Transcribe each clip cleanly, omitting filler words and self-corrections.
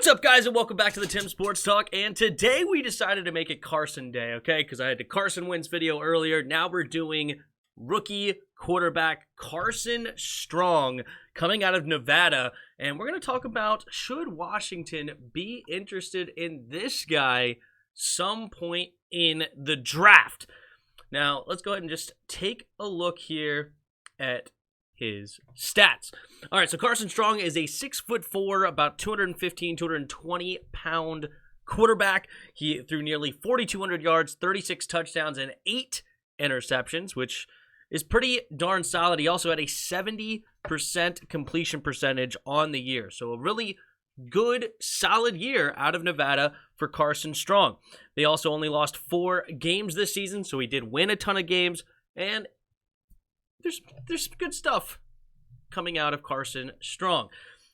What's up, guys, and welcome back to the Tim Sports Talk. And today we decided to make it Carson Day, okay? Because I had the Carson wins video earlier. Now we're doing rookie quarterback Carson Strong coming out of Nevada. And we're going to talk about, should Washington be interested in this guy some point in the draft? Now, let's go ahead and just take a look here at his stats. All right, so Carson Strong is a 6'4", about 215, 220 pound quarterback. He threw nearly 4,200 yards, 36 touchdowns, and 8 interceptions, which is pretty darn solid. He also had a 70% completion percentage on the year. So a really good, solid year out of Nevada for Carson Strong. They also only lost 4 games this season, so he did win a ton of games, and there's good stuff coming out of Carson Strong.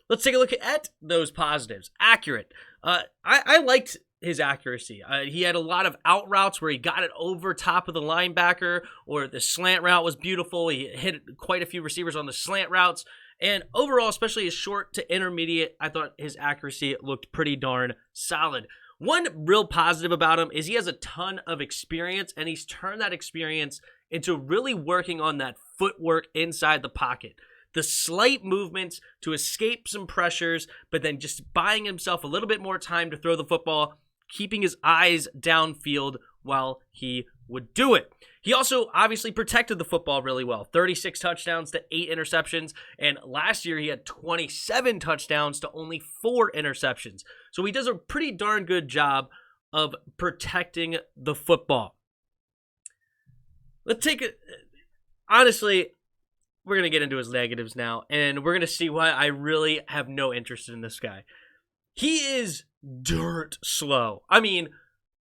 Let's take a look at those positives. Accurate. I liked his accuracy. He had a lot of out routes where he got it over top of the linebacker, or the slant route was beautiful. He hit quite a few receivers on the slant routes. And overall, especially his short to intermediate, I thought his accuracy looked pretty darn solid. One real positive about him is he has a ton of experience, and he's turned that experience into really working on that footwork inside the pocket. The slight movements to escape some pressures, but then just buying himself a little bit more time to throw the football, keeping his eyes downfield while he would do it. He also obviously protected the football really well. 36 touchdowns to 8 interceptions, and last year he had 27 touchdowns to only 4 interceptions. So he does a pretty darn good job of protecting the football. Let's take it. Honestly, we're going to get into his negatives now, and we're going to see why I really have no interest in this guy. He is dirt slow. I mean,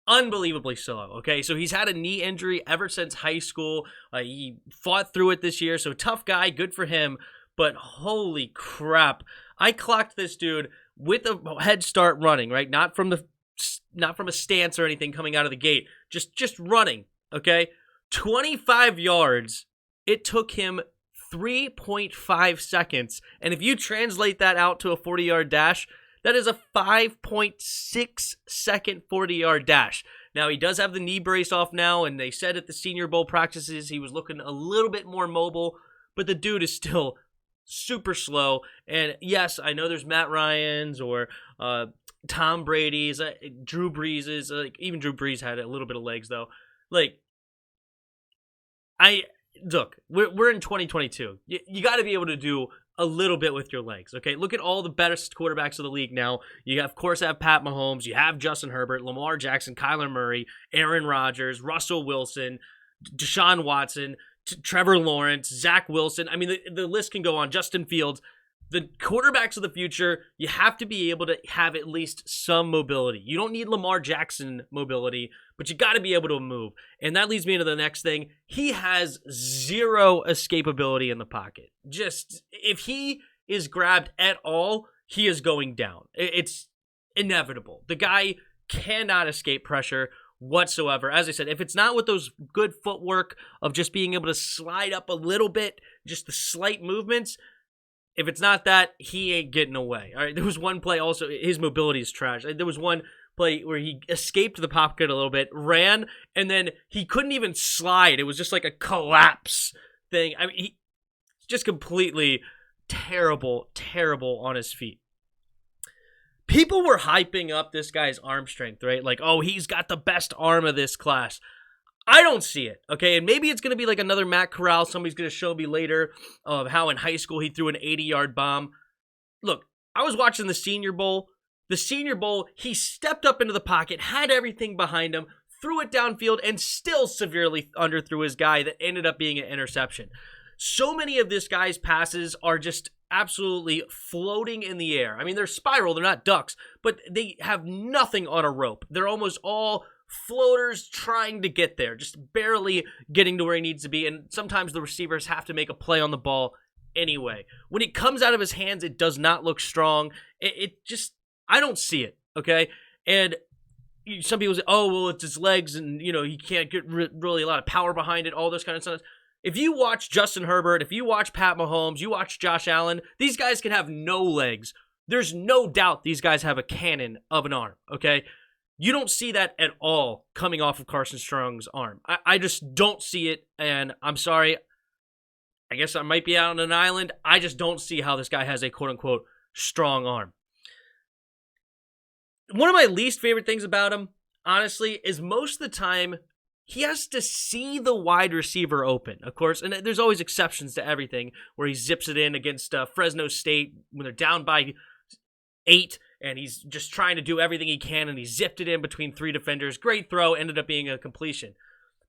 unbelievably slow, okay? So he's had a knee injury ever since high school. He fought through it this year, so tough guy, good for him. But holy crap, I clocked this dude with a head start running, right? Not from a stance or anything coming out of the gate, just running, okay? 25 yards. It took him 3.5 seconds. And if you translate that out to a 40-yard dash, that is a 5.6 second 40-yard dash. Now, he does have the knee brace off now, and they said at the Senior Bowl practices he was looking a little bit more mobile, but the dude is still super slow. And yes, I know there's Matt Ryan's or Tom Brady's, Drew Brees's. Even Drew Brees had a little bit of legs, though. Look, we're in 2022. You got to be able to do a little bit with your legs, okay? Look at all the best quarterbacks of the league now. You, of course, have Pat Mahomes. You have Justin Herbert, Lamar Jackson, Kyler Murray, Aaron Rodgers, Russell Wilson, Deshaun Watson, Trevor Lawrence, Zach Wilson. I mean, the list can go on. Justin Fields. The quarterbacks of the future, you have to be able to have at least some mobility. You don't need Lamar Jackson mobility, but you got to be able to move. And that leads me into the next thing. He has zero escapability in the pocket. Just, if he is grabbed at all, he is going down. It's inevitable. The guy cannot escape pressure whatsoever. As I said, if it's not with those good footwork of just being able to slide up a little bit, just the slight movements, if it's not that, he ain't getting away. All right, there was one play also, his mobility is trash. There was one play where he escaped the pocket a little bit, ran, and then he couldn't even slide. It was just like a collapse thing. I mean, he's just completely terrible on his feet. People were hyping up this guy's arm strength, right? Like, oh, he's got the best arm of this class. I don't see it, okay? And maybe it's going to be like another Matt Corral. Somebody's going to show me later of how in high school he threw an 80-yard bomb. Look, I was watching the Senior Bowl. The Senior Bowl, he stepped up into the pocket, had everything behind him, threw it downfield, and still severely underthrew his guy that ended up being an interception. So many of this guy's passes are just absolutely floating in the air. I mean, they're spiral, they're not ducks, but they have nothing on a rope. They're almost all floaters trying to get there, just barely getting to where he needs to be, and sometimes the receivers have to make a play on the ball anyway. When it comes out of his hands, it does not look strong. It just, I don't see it, okay? And some people say, oh, well, it's his legs, and, you know, he can't get really a lot of power behind it, all this kind of stuff. If you watch Justin Herbert, if you watch Pat Mahomes, you watch Josh Allen, these guys can have no legs, There's no doubt these guys have a cannon of an arm, okay? You don't see that at all coming off of Carson Strong's arm. I just don't see it, and I'm sorry. I guess I might be out on an island. I just don't see how this guy has a quote-unquote strong arm. One of my least favorite things about him, honestly, is most of the time he has to see the wide receiver open, of course, and there's always exceptions to everything where he zips it in against Fresno State when they're down by 8, and he's just trying to do everything he can, and he zipped it in between 3 defenders. Great throw, ended up being a completion.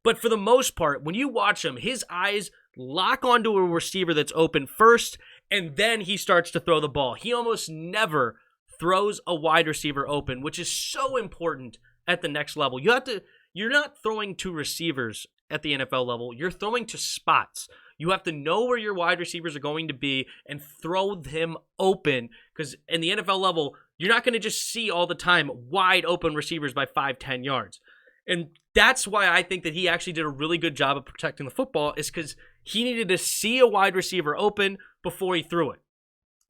But for the most part, when you watch him, his eyes lock onto a receiver that's open first, and then he starts to throw the ball. He almost never throws a wide receiver open, which is so important at the next level. You're not throwing to receivers at the NFL level. You're throwing to spots. You have to know where your wide receivers are going to be and throw them open, because in the NFL level, you're not going to just see all the time wide open receivers by 5-10 yards. And that's why I think that he actually did a really good job of protecting the football, is because he needed to see a wide receiver open before he threw it.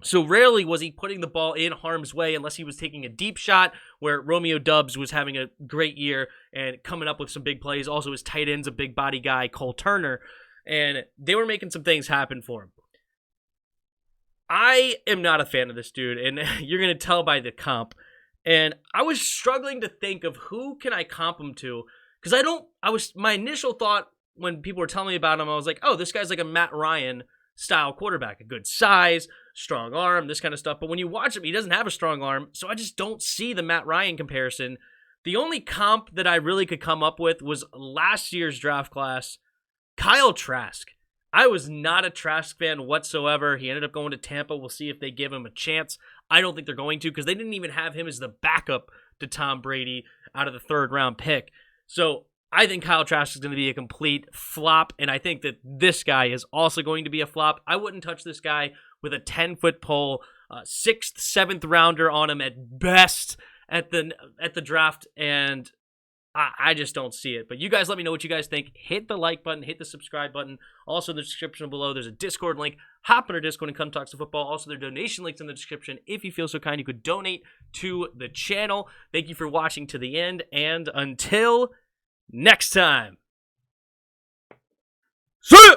So rarely was he putting the ball in harm's way unless he was taking a deep shot, where Romeo Doubs was having a great year and coming up with some big plays. Also, his tight end's a big body guy, Cole Turner, and they were making some things happen for him. I am not a fan of this dude, and you're going to tell by the comp. And I was struggling to think of who can I comp him to, because my initial thought when people were telling me about him, I was like, oh, this guy's like a Matt Ryan style quarterback, a good size, strong arm, this kind of stuff. But when you watch him, he doesn't have a strong arm, so I just don't see the Matt Ryan comparison. The only comp that I really could come up with was last year's draft class, Kyle Trask. I was not a Trask fan whatsoever. He ended up going to Tampa. We'll see if they give him a chance. I don't think they're going to, because they didn't even have him as the backup to Tom Brady out of the 3rd round pick. So I think Kyle Trask is going to be a complete flop, and I think that this guy is also going to be a flop. I wouldn't touch this guy with a 10-foot pole, 6th, 7th rounder on him at best at the draft, and I just don't see it. But you guys let me know what you guys think. Hit the like button, hit the subscribe button. Also in the description below, there's a Discord link. Hop in our Discord and come talk some football. Also, there are donation links in the description. If you feel so kind, you could donate to the channel. Thank you for watching to the end, and until next time. See ya!